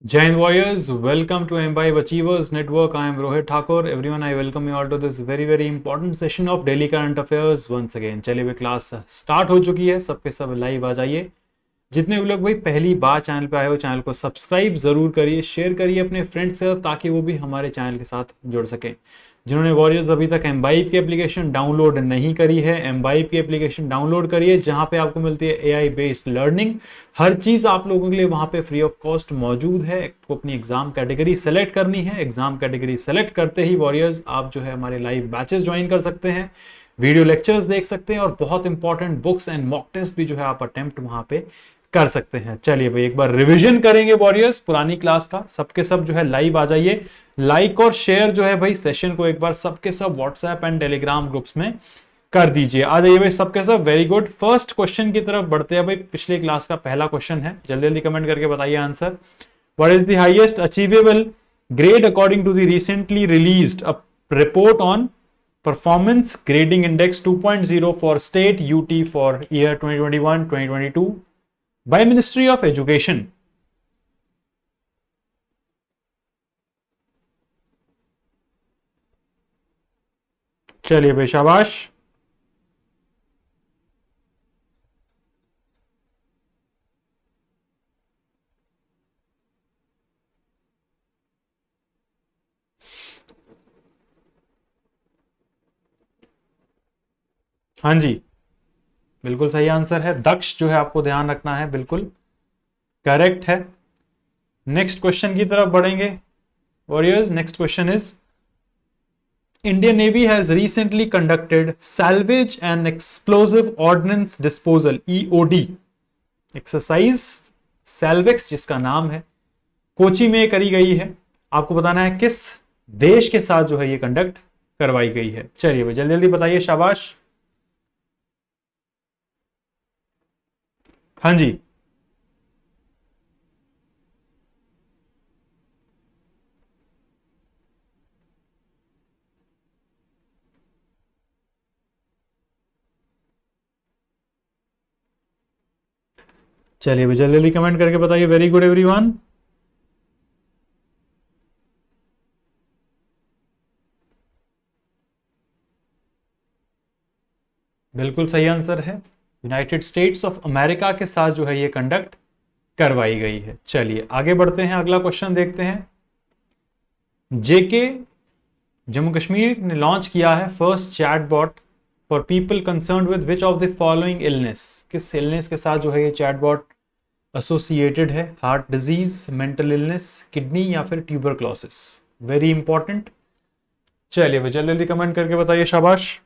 Jai Hind Warriors, welcome to Imbibe Achievers Network. I am Rohit Thakur. Everyone, I welcome you all to this very important session of Daily Current Affairs once again. चलिए भाई, class start हो चुकी है, सबके सब live आ जाइए। जितने भी लोग भाई पहली बार चैनल पे आए हो, चैनल को सब्सक्राइब जरूर करिए, शेयर करिए अपने फ्रेंड्स के साथ, ताकि वो भी हमारे चैनल के साथ जुड़ सकें। जिन्होंने वॉरियर्स अभी तक एम्बाइब की एप्लीकेशन डाउनलोड नहीं करी है, एम्बाइब की एप्लीकेशन डाउनलोड करिए, जहां पे आपको मिलती है एआई बेस्ड लर्निंग। हर चीज आप लोगों के लिए वहां पे फ्री ऑफ कॉस्ट मौजूद है। आपको अपनी एग्जाम कैटेगरी सेलेक्ट करनी है। एग्जाम कैटेगरी सेलेक्ट करते ही वॉरियर्स आप जो है हमारे लाइव बैचेस ज्वाइन कर सकते हैं, वीडियो लेक्चर्स देख सकते हैं, और बहुत important books and mock test भी जो है आप अटेम्प्ट वहां पे कर सकते हैं। चलिए भाई, एक बार रिवीजन करेंगे वॉरियर्स पुरानी क्लास का। सबके सब जो है लाइव आ जाइए, लाइक और शेयर जो है भाई सेशन को एक बार सबके सब व्हाट्सएप एंड टेलीग्राम ग्रुप्स में कर दीजिए। आ जाइए भाई सबके सब। Very good. फर्स्ट क्वेश्चन की तरफ बढ़ते हैं भाई। पिछले क्लास का पहला क्वेश्चन है, जल्दी जल्दी कमेंट करके बताइए answer. What is the highest achievable grade according to the recently released a report on performance grading index 2.0 for state UT for year 2021-2022 by Ministry of Education? चलिए भाई, शाबाश। हाँ जी, बिल्कुल सही आंसर है। दक्ष जो है आपको ध्यान रखना है, बिल्कुल करेक्ट है। नेक्स्ट क्वेश्चन की तरफ बढ़ेंगे warriors. Next question is, Indian Navy has recently conducted Salvage and Explosive Ordnance Disposal EOD exercise Salvex, जिसका नाम है, कोची में करी गई है। आपको बताना है किस देश के साथ जो है ये कंडक्ट करवाई गई है। चलिए भाई जल्दी जल्दी बताइए, शाबाश। हाँ जी, चलिए भाई जल्दी जल्दी कमेंट करके बताइए। Very good everyone. बिल्कुल सही आंसर है, यूनाइटेड स्टेट्स ऑफ अमेरिका के साथ जो है ये कंडक्ट करवाई गई है। चलिए आगे बढ़ते हैं, अगला क्वेश्चन देखते हैं। जेके जम्मू कश्मीर ने लॉन्च किया है first chatbot for people concerned with which of the following illness. किस इलनेस के साथ जो है ये चैटबॉट एसोसिएटेड है? Heart disease, mental illness, kidney या फिर ट्यूबरक्लोसिस। Very important. चलिए भाई जल्दी जल्दी कमेंट करके बताइए, शाबाश।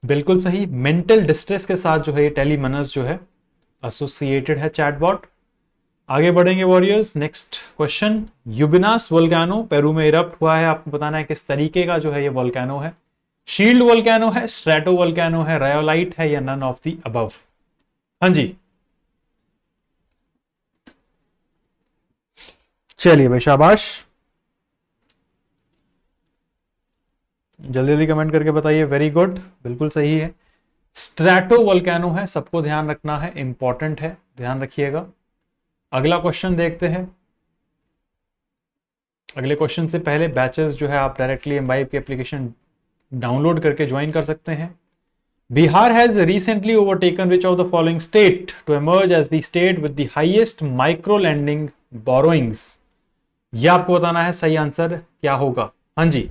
बिल्कुल सही, मेंटल डिस्ट्रेस के साथ जो है ये टेलीमनस जो है एसोसिएटेड है चैटबॉट। आगे बढ़ेंगे warriors. Next question, Ubinas volcano Peru में इरप्ट हुआ है। आपको बताना है किस तरीके का जो है ये वोल्केनो है। शील्ड वोल्केनो है, स्ट्रेटो वोल्केनो है, रायोलाइट है, या नन ऑफ द अबव। हाँ जी, चलिए भाई शाबाश, जल्दी जल्दी कमेंट करके बताइए। वेरी गुड, बिल्कुल सही है, स्ट्रेटो वोल्केनो है। सबको ध्यान रखना है, इंपॉर्टेंट है, ध्यान रखिएगा। अगला क्वेश्चन देखते हैं। अगले क्वेश्चन से पहले बैचेस जो है आप डायरेक्टली एम्बाइब की एप्लीकेशन डाउनलोड करके ज्वाइन कर सकते हैं। Bihar has recently overtaken which of the following state to emerge as the state with the highest micro lending borrowings. यह आपको बताना है सही आंसर क्या होगा। हाँ जी,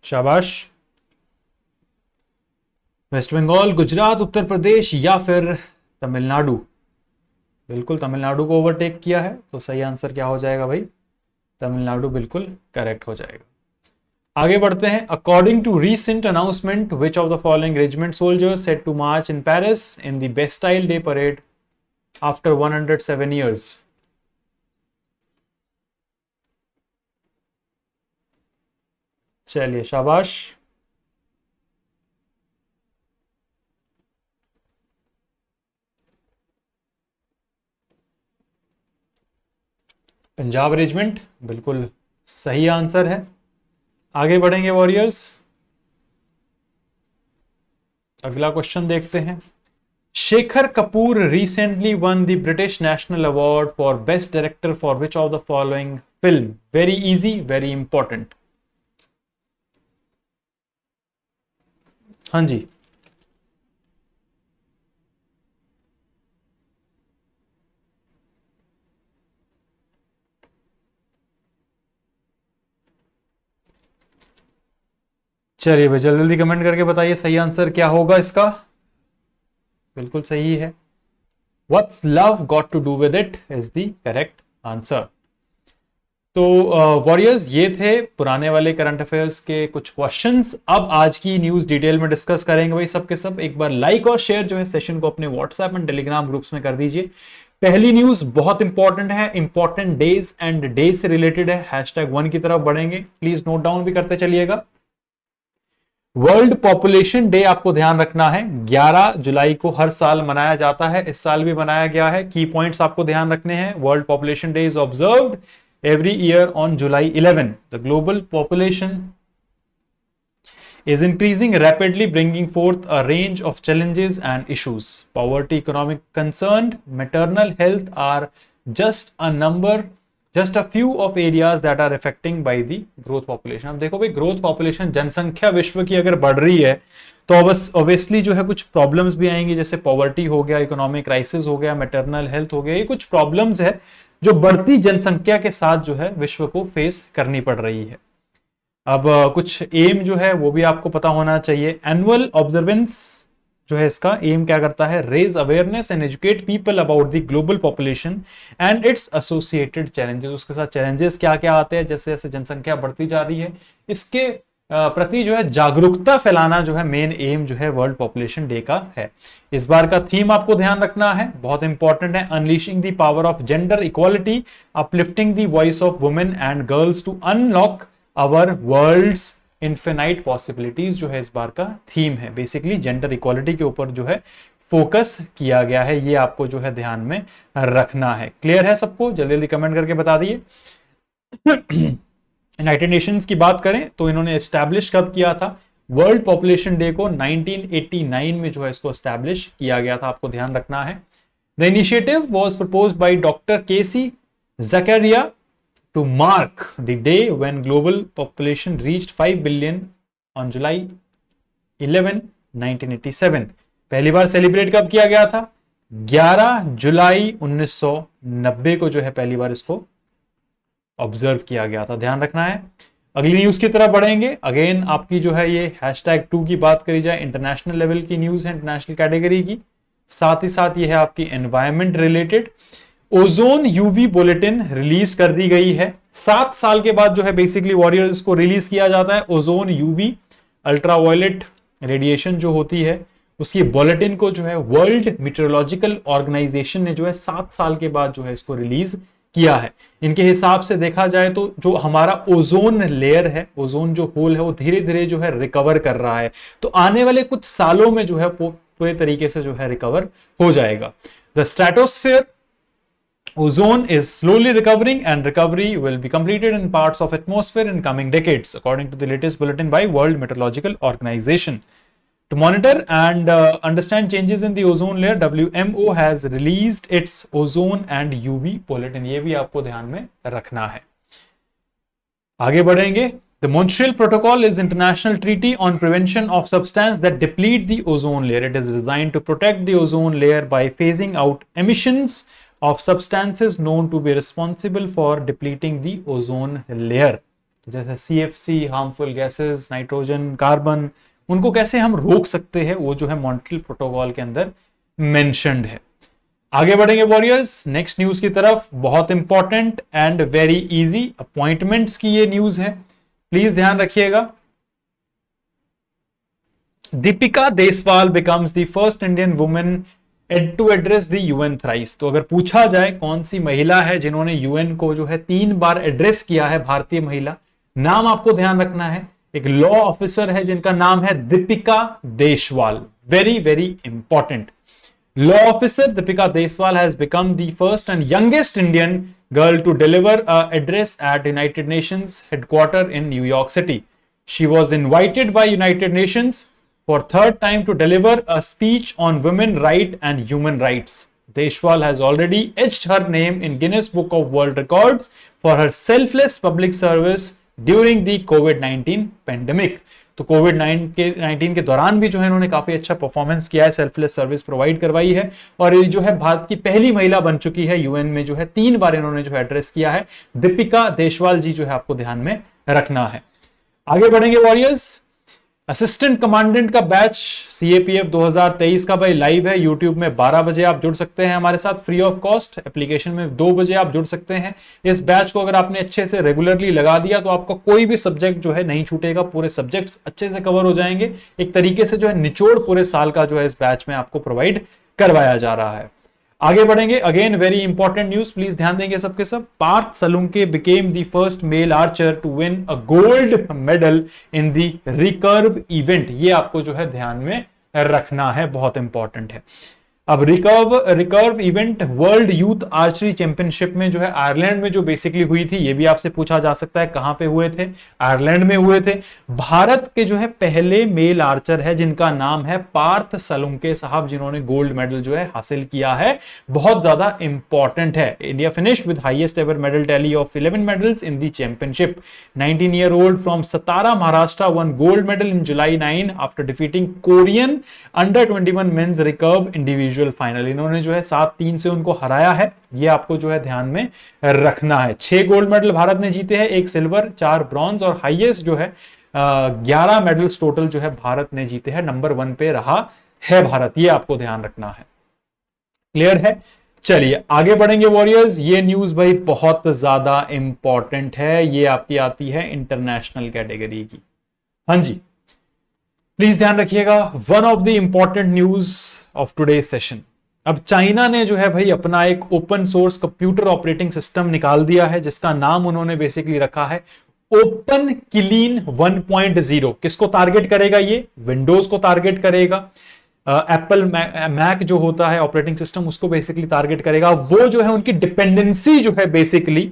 शाबाश। वेस्ट बंगाल, गुजरात, उत्तर प्रदेश या फिर तमिलनाडु। बिल्कुल तमिलनाडु को ओवरटेक किया है, तो सही आंसर क्या हो जाएगा भाई? तमिलनाडु बिल्कुल करेक्ट हो जाएगा। आगे बढ़ते हैं। According to recent announcement which of the following regiment soldiers set to march in Paris in the Bastille day parade after 107 years? चलिए शाबाश। पंजाब रेजिमेंट बिल्कुल सही आंसर है। आगे बढ़ेंगे वॉरियर्स, अगला क्वेश्चन देखते हैं। Shekhar Kapoor recently won the British National Award for Best Director for which of the following film? Very easy, very important. हाँ जी, चलिए भाई जल्दी जल्दी कमेंट करके बताइए सही आंसर क्या होगा इसका। बिल्कुल सही है, What's love got to do with it is the correct answer. तो वॉरियर्स ये थे पुराने वाले करंट अफेयर्स के कुछ क्वेश्चंस। अब आज की न्यूज डिटेल में डिस्कस करेंगे भाई सबके सब। एक बार लाइक और शेयर जो है सेशन को अपने व्हाट्सएप एंड टेलीग्राम ग्रुप्स में कर दीजिए। पहली न्यूज बहुत इंपॉर्टेंट है, इंपॉर्टेंट डेज एंड डेज से रिलेटेड है। #1 की तरफ बढ़ेंगे, प्लीज नोट डाउन भी करते चलिएगा। वर्ल्ड पॉपुलेशन डे आपको ध्यान रखना है, 11 जुलाई को हर साल मनाया जाता है, इस साल भी मनाया गया है। की पॉइंट्स आपको ध्यान रखने हैं। World population day is observed every year on July 11. The global population is increasing rapidly, bringing forth a range of challenges and issues. Poverty, economic concern, maternal health are just a few of areas that are affecting by the growth population. अब देखो भाई growth population, जनसंख्या विश्व की अगर बढ़ रही है तो ऑब्वियसली जो है कुछ प्रॉब्लम्स भी आएंगी, जैसे पॉवर्टी हो गया, इकोनॉमिक क्राइसिस हो गया, मैटरनल हेल्थ हो गया। ये कुछ प्रॉब्लम्स है जो बढ़ती जनसंख्या के साथ जो है विश्व को फेस करनी पड़ रही है। अब कुछ एम जो है वो भी आपको पता होना चाहिए। एनुअल ऑब्जर्वेंस जो है इसका एम क्या करता है? Raise awareness and educate people about the global population and its associated challenges. उसके साथ चैलेंजेस क्या क्या आते हैं, जैसे जैसे जनसंख्या बढ़ती जा रही है इसके प्रति जो है जागरूकता फैलाना जो है मेन एम जो है वर्ल्ड पॉपुलेशन डे का है। इस बार का थीम आपको ध्यान रखना है, बहुत इंपॉर्टेंट है। Unleashing the power of gender equality, uplifting the voice of women and girls to unlock our world's infinite possibilities जो है इस बार का थीम है। बेसिकली जेंडर इक्वालिटी के ऊपर जो है फोकस किया गया है, ये आपको जो है ध्यान में रखना है। क्लियर है सबको? जल्दी जल्दी कमेंट करके बता दिए। यूनाइटेड नेशंस की बात करें तो इन्होंने एस्टैब्लिश कब किया था? वर्ल्ड पॉपुलेशन डे को 1989 में जो है इसको एस्टैब्लिश किया गया था, आपको ध्यान रखना है। The initiative was proposed by doctor K C Zachariah to mark the day when global population reached 5 billion on July 11, 1987। पहली बार सेलिब्रेट कब किया गया था? 11 जुलाई 1990 को जो है पहली बार इसको ऑब्जर्व किया गया था, ध्यान रखना है। अगली न्यूज की तरफ बढ़ेंगे। अगेन आपकी जो है ये #2 की बात करी जाए, इंटरनेशनल लेवल की न्यूज है, इंटरनेशनल कैटेगरी की। साथ ही साथ ये है आपकी environment related. Ozone UV bulletin release कर दी गई है। 7 साल के बाद जो है बेसिकली वॉरियर्स को रिलीज किया जाता है। ओजोन यूवी अल्ट्रावायलेट रेडिएशन जो होती है उसकी बुलेटिन को जो है वर्ल्ड मीटरोलॉजिकल ऑर्गेनाइजेशन ने जो है 7 साल के बाद जो है इसको रिलीज किया है। इनके हिसाब से देखा जाए तो जो हमारा ओजोन लेयर है, ओजोन जो होल है वो धीरे धीरे जो है रिकवर कर रहा है, तो आने वाले कुछ सालों में जो है पूरे तरीके से जो है रिकवर हो जाएगा। The stratosphere ozone is slowly recovering and recovery will be completed in parts of atmosphere in coming decades according to the latest bulletin by World Meteorological Organization. To monitor and understand changes in the ozone layer, WMO has released its ozone and UV bulletin. ये भी आपको ध्यान में रखना है। आगे बढ़ेंगे। The Montreal Protocol is international treaty on prevention of substances that deplete the ozone layer. It is designed to protect the ozone layer by phasing out emissions of substances known to be responsible for depleting the ozone layer. तो जैसे CFC, harmful gases, nitrogen, carbon, उनको कैसे हम रोक सकते हैं वो जो है मॉन्ट्रियल प्रोटोकॉल के अंदर मेंशन्ड है। आगे बढ़ेंगे वॉरियर्स नेक्स्ट न्यूज की तरफ। बहुत important and very easy appointments की ये न्यूज है। प्लीज ध्यान रखिएगा। Deepika Deswal becomes the first Indian women to address the UN thrice. तो अगर पूछा जाए कौन सी महिला है जिन्होंने यूएन को जो है 3 बार एड्रेस किया है, भारतीय महिला, नाम आपको ध्यान रखना है। एक लॉ ऑफिसर है जिनका नाम है Deepika Deshwal, very very important. Law officer Deepika Deshwal has become the first and youngest Indian girl to deliver a address at United Nations headquarter in New York city. She was invited by United Nations for third time to deliver a speech on women right and human rights. Deshwal has already etched her name in Guinness Book of World Records for her selfless public service during the COVID-19 pandemic. तो कोविड-19 के दौरान भी जो है इन्होंने काफी अच्छा performance किया है, सेल्फलेस सर्विस प्रोवाइड करवाई है, और ये जो है भारत की पहली महिला बन चुकी है यूएन में जो है 3 बार इन्होंने जो है एड्रेस किया है। दीपिका देशवाल जी जो है आपको ध्यान में रखना है। आगे बढ़ेंगे वॉरियर्स। असिस्टेंट कमांडेंट का बैच सीएपीएफ 2023 का भाई लाइव है यूट्यूब में। 12 बजे आप जुड़ सकते हैं हमारे साथ फ्री ऑफ कॉस्ट। एप्लीकेशन में 2 बजे आप जुड़ सकते हैं। इस बैच को अगर आपने अच्छे से रेगुलरली लगा दिया तो आपका कोई भी सब्जेक्ट जो है नहीं छूटेगा, पूरे सब्जेक्ट्स अच्छे से कवर हो जाएंगे। एक तरीके से जो है निचोड़ पूरे साल का जो है इस बैच में आपको प्रोवाइड करवाया जा रहा है। आगे बढ़ेंगे। Again very important news, please ध्यान देंगे सबके सब। Parth Salunke became the first male archer to win a gold medal in the recurve event. ये आपको जो है ध्यान में रखना है, बहुत इंपॉर्टेंट है। अब recurve event world youth archery championship में जो है आयरलैंड में जो बेसिकली हुई थी, ये भी आपसे पूछा जा सकता है कहां पे हुए थे, आयरलैंड में हुए थे। भारत के जो है पहले मेल आर्चर है जिनका नाम है पार्थ सलुंके साहब, जिन्होंने गोल्ड मेडल जो है हासिल किया है, बहुत ज्यादा इंपॉर्टेंट है। India finished with highest ever medal tally of 11 medals in the championship. 19-year-old from Satara Maharashtra won gold medal in July 9 after defeating Korean under 21 men's recurve individual final. इन्होंने जो है 7-3 से उनको हराया है, ये आपको जो है ध्यान में रखना है। 6 गोल्ड मेडल भारत ने जीते हैं, 1 सिल्वर, 4 ब्रॉन्ज, और हाईएस्ट जो है 11 मेडल्स टोटल जो है भारत ने जीते हैं। नंबर 1 पे रहा है भारत, ये आपको ध्यान रखना है। क्लियर है? चलिए आगे बढ़ेंगे वॉरियर्स। ये न्यूज भाई बहुत ज्यादा इंपॉर्टेंट है, ये आपकी आती है इंटरनेशनल कैटेगरी की। हाँ जी, प्लीज ध्यान रखिएगा। One of the important news of today session. अब चाइना ने जो है भाई अपना एक open source computer operating system निकाल दिया है, जिसका नाम उन्होंने बेसिकली रखा है ओपन किलीन 1.0। किसको टारगेट करेगा? ये विंडोज को टारगेट करेगा। एप्पल मैक जो होता है ऑपरेटिंग सिस्टम, उसको बेसिकली टारगेट करेगा। वो जो है उनकी डिपेंडेंसी जो है बेसिकली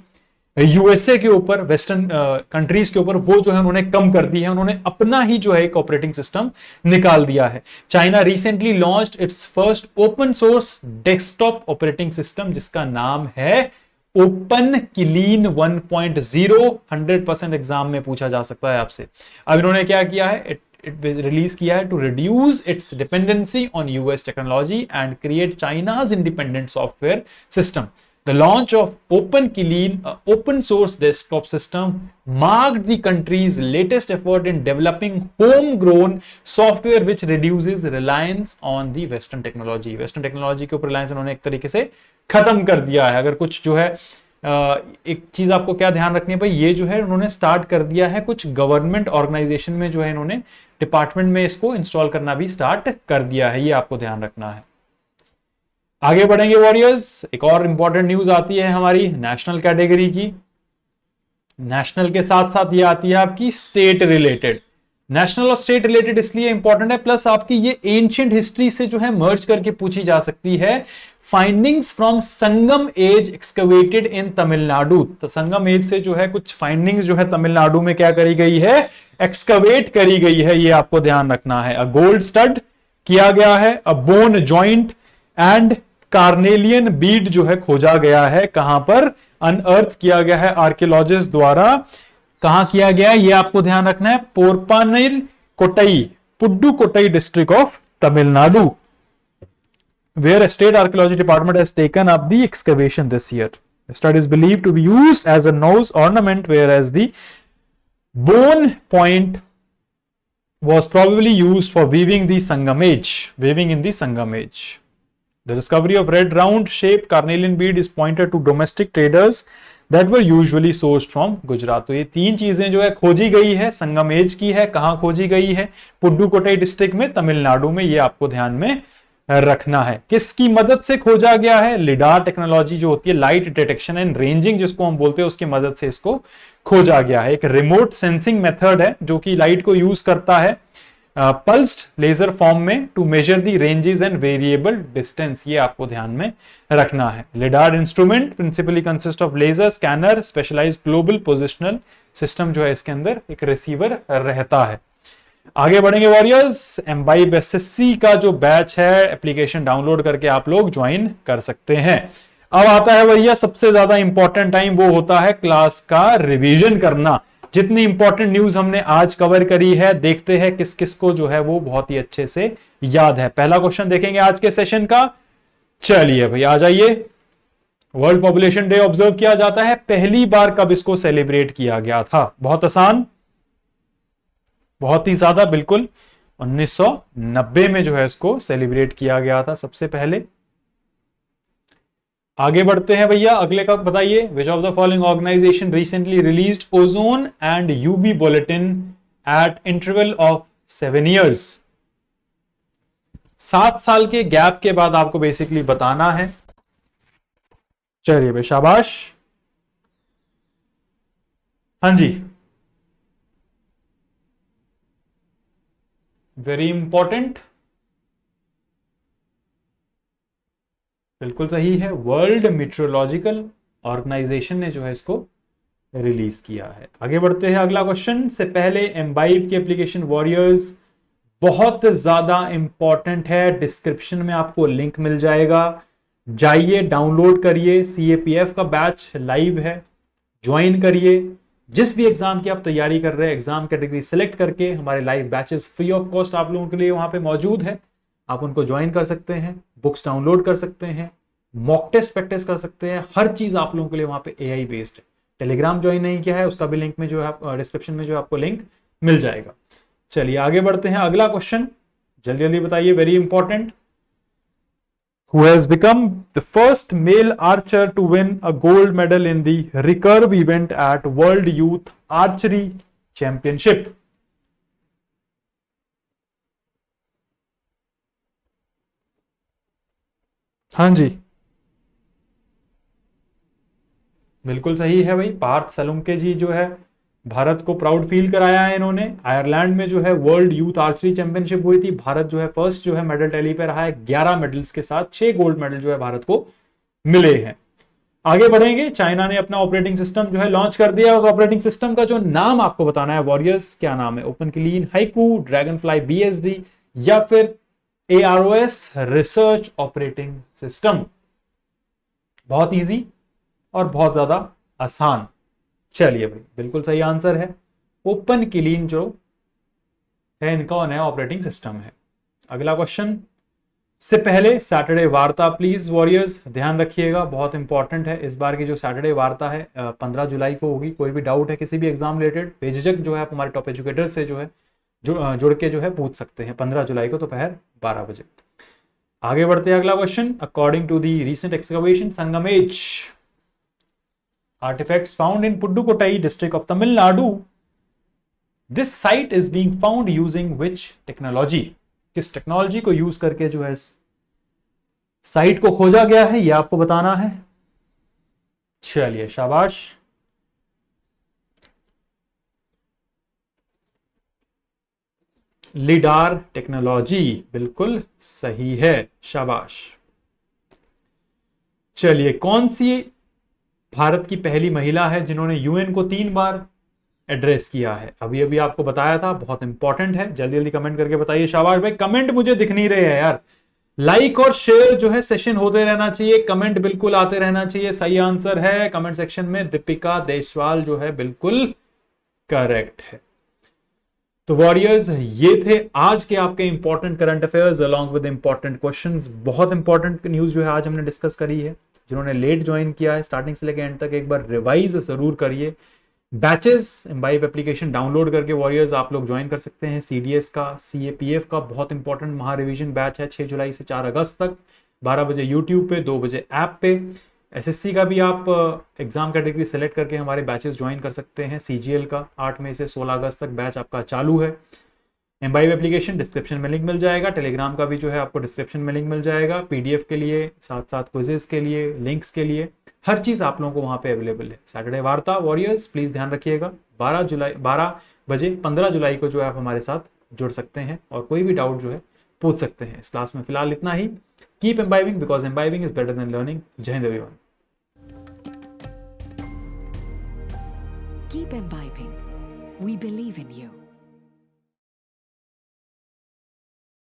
यूएसए के ऊपर, वेस्टर्न कंट्रीज के ऊपर, वो जो है उन्होंने कम कर दी है। उन्होंने अपना ही जो है एक ऑपरेटिंग सिस्टम निकाल दिया है। China recently launched it's first open source desktop operating system, जिसका नाम है ओपन किलीन 1.0। 100% एग्जाम में पूछा जा सकता है आपसे। अब इन्होंने क्या किया है, रिलीज किया है to reduce its dependency on US technology and create China's independent software system. The launch of OpenKileen, an open source desktop system, marked the country's latest effort in developing homegrown software which reduces reliance on the Western technology. Western technology के ऊपर reliance उन्होंने एक तरीके से खत्म कर दिया है। अगर कुछ जो है एक चीज आपको क्या ध्यान रखनी है भाई, ये जो है उन्होंने स्टार्ट कर दिया है कुछ गवर्नमेंट ऑर्गेनाइजेशन में, जो है इन्होंने डिपार्टमेंट में इसको इंस्टॉल करना भी स्टार्ट कर दिया है, ये आपको ध्यान रखना है। आगे बढ़ेंगे वॉरियर्स। एक और इंपॉर्टेंट न्यूज आती है हमारी नेशनल कैटेगरी की। नेशनल के साथ साथ ये आती है आपकी स्टेट रिलेटेड। नेशनल और स्टेट रिलेटेड इसलिए इंपॉर्टेंट है, प्लस आपकी ये एंशिएंट हिस्ट्री से जो है मर्ज करके पूछी जा सकती है। Findings from Sangam age excavated in Tamil Nadu. तो संगम एज से जो है कुछ फाइंडिंग्स जो है तमिलनाडु में क्या करी गई है, एक्सकवेट करी गई है, ये आपको ध्यान रखना है। अ गोल्ड स्टड किया गया है, a bone joint and carnelian bead जो है खोजा गया है। कहां पर अनअर्थ किया गया है आर्कियोलॉजिस्ट द्वारा, कहां किया गया है ये आपको ध्यान रखना है। Porpanai Kottai, Pudukottai district of Tamil Nadu, where a state archaeology department has taken up the excavation this year. The stud is believed to be used as a nose ornament, whereas the bone point was probably used for weaving the Sangam age, weaving in the Sangam age. The discovery of red round shaped carnelian bead is pointed to domestic traders that were usually sourced from Gujarat. तो ये तीन चीजें जो है खोजी गई है, संगम as की है, कहां खोजी गई है, पुडुकोट्टई डिस्ट्रिक्ट में, तमिलनाडु में। ये आपको ध्यान में रखना है। किसकी मदद से खोजा गया है? लिडार टेक्नोलॉजी जो होती है, लाइट डिटेक्शन एंड रेंजिंग जिसको हम बोलते हैं, उसकी मदद से इसको खोजा गया है। एक रिमोट सेंसिंग मेथड है जो कि लाइट को यूज करता है पल्स्ड लेजर फॉर्म में to measure the ranges and variable distance. ये आपको ध्यान में रखना है। Lidar instrument principally consist of laser, scanner, specialized global positional system जो है, इसके अंदर एक रिसीवर रहता है। आगे बढ़ेंगे वॉरियर्स। एम्बाइब एसएससी का जो बैच है, एप्लीकेशन डाउनलोड करके आप लोग ज्वाइन कर सकते हैं। अब आता है भैया सबसे ज्यादा इंपॉर्टेंट टाइम, वो होता है क्लास का रिवीजन करना। जितनी इंपॉर्टेंट न्यूज हमने आज कवर करी है, देखते हैं किस किस को जो है वो बहुत ही अच्छे से याद है। पहला क्वेश्चन देखेंगे आज के सेशन का। चलिए भैया आ जाइए। वर्ल्ड पॉपुलेशन डे ऑब्जर्व किया जाता है, पहली बार कब इसको सेलिब्रेट किया गया था? बहुत आसान, बहुत ही ज्यादा, बिल्कुल 1990 में जो है इसको सेलिब्रेट किया गया था सबसे पहले। आगे बढ़ते हैं भैया, अगले का बताइए। Which of the following organization recently released ozone and UV bulletin at interval of 7 years? 7 साल के गैप के बाद आपको बेसिकली बताना है। चलिए भाई शाबाश। हाँ जी, वेरी इंपॉर्टेंट, बिल्कुल सही है। वर्ल्ड मीटरोलॉजिकल ऑर्गेनाइजेशन ने जो है इसको रिलीज किया है। आगे बढ़ते हैं अगला क्वेश्चन से पहले। एम्बाइब की एप्लीकेशन वॉरियर्स बहुत ज्यादा इंपॉर्टेंट है, डिस्क्रिप्शन में आपको लिंक मिल जाएगा, जाइए डाउनलोड करिए। सीएपीएफ का बैच लाइव है, ज्वाइन करिए। जिस भी एग्जाम की आप तैयारी कर रहे हैं, एग्जाम कैटेगरी सेलेक्ट करके हमारे live batches free of cost आप लोगों के लिए वहां पे मौजूद है। आप उनको ज्वाइन कर सकते हैं, बुक्स डाउनलोड कर सकते हैं, मॉक टेस्ट प्रैक्टिस कर सकते हैं। हर चीज आप लोगों के लिए वहां पे एआई बेस्ड है। टेलीग्राम ज्वाइन नहीं किया है, उसका भी लिंक में जो है डिस्क्रिप्शन में जो आपको लिंक मिल जाएगा। चलिए आगे बढ़ते हैं। अगला क्वेश्चन जल्दी जल्दी बताइए, very important. Who has become the first male archer to win a gold medal in the recurve event at World Youth Archery Championship? हाँ जी, बिल्कुल सही है भाई। पार्थ सलुंके जी जो है भारत को प्राउड फील कराया है इन्होंने। आयरलैंड में जो है वर्ल्ड यूथ आर्चरी चैंपियनशिप हुई थी, भारत जो है फर्स्ट जो है मेडल टैली पे रहा है 11 मेडल्स के साथ। 6 गोल्ड मेडल जो है भारत को मिले हैं। आगे बढ़ेंगे। चाइना ने अपना ऑपरेटिंग सिस्टम जो है लॉन्च कर दिया। उस ऑपरेटिंग सिस्टम का जो नाम आपको बताना है वॉरियर्स, क्या नाम है? Open clean, haiku, Dragonfly BSD या फिर AROS रिसर्च ऑपरेटिंग सिस्टम। बहुत इजी और बहुत ज्यादा आसान। चलिए भाई, बिल्कुल सही आंसर है ओपन क्लीन जो है इनका नया ऑपरेटिंग सिस्टम है। अगला क्वेश्चन से पहले सैटरडे वार्ता प्लीज वॉरियर्स ध्यान रखिएगा, बहुत इंपॉर्टेंट है। इस बार की जो सैटरडे वार्ता है 15 जुलाई को होगी। कोई भी डाउट है किसी भी एग्जाम रिलेटेड, बेझिझक जो है आप हमारे टॉप एजुकेटर से जो है जुड़ के जो है पूछ सकते हैं 15 जुलाई को दोपहर 12 बजे। आगे बढ़ते हैं अगला question. According to the recent excavation Sangamesh artifacts found in Pudukkottai district of Tamil Nadu, this site is being found using which technology? किस टेक्नोलॉजी को यूज करके जो है साइट को खोजा गया है, यह आपको बताना है। चलिए शाबाश। लिडार टेक्नोलॉजी, बिल्कुल सही है, शाबाश। चलिए, कौन सी भारत की पहली महिला है जिन्होंने यूएन को 3 बार एड्रेस किया है? अभी अभी आपको बताया था, बहुत इंपॉर्टेंट है। जल्दी जल्दी कमेंट करके बताइए। शाबाश भाई, कमेंट मुझे दिख नहीं रहे हैं यार। लाइक और शेयर जो है सेशन होते रहना चाहिए, कमेंट बिल्कुल आते रहना चाहिए। सही आंसर है कमेंट सेक्शन में दीपिका देशवाल जो है बिल्कुल करेक्ट है। तो वॉरियर्स, ये थे आज के आपके important current affairs along with important questions. बहुत इंपॉर्टेंट न्यूज जो है आज हमने डिस्कस करी है। जिन्होंने लेट ज्वाइन किया है, स्टार्टिंग से लेकर एंड तक एक बार रिवाइज जरूर करिए। बैचेस एम्बाइब एप्लीकेशन डाउनलोड करके वॉरियर्स आप लोग ज्वाइन कर सकते हैं। CDS का, CAPF का बहुत इंपॉर्टेंट महा रिवीजन बैच है 6 जुलाई से 4 अगस्त तक। 12 बजे यूट्यूब पे, 2 बजे ऐप पे। एसएससी का भी आप एग्जाम कैटेगरी सेलेक्ट करके हमारे बैचेस ज्वाइन कर सकते हैं। सीजीएल का 8 मई से 16 अगस्त तक बैच आपका चालू है। एम्बाइब एप्लीकेशन डिस्क्रिप्शन में लिंक मिल जाएगा। टेलीग्राम का भी जो है आपको डिस्क्रिप्शन में लिंक मिल जाएगा, पीडीएफ के लिए, साथ साथ क्विजेस के लिए, लिंक्स के लिए, हर चीज़ आप लोगों को वहाँ पे अवेलेबल है। सैटरडे वार्ता वॉरियर्स, प्लीज़ ध्यान रखिएगा 12 बजे 15 जुलाई को जो है आप हमारे साथ जुड़ सकते हैं और कोई भी डाउट जो है पूछ सकते हैं। इस क्लास में फिलहाल इतना ही। Keep imbibing because imbibing is better than learning. Jai Hind everyone. Keep imbibing. We believe in you.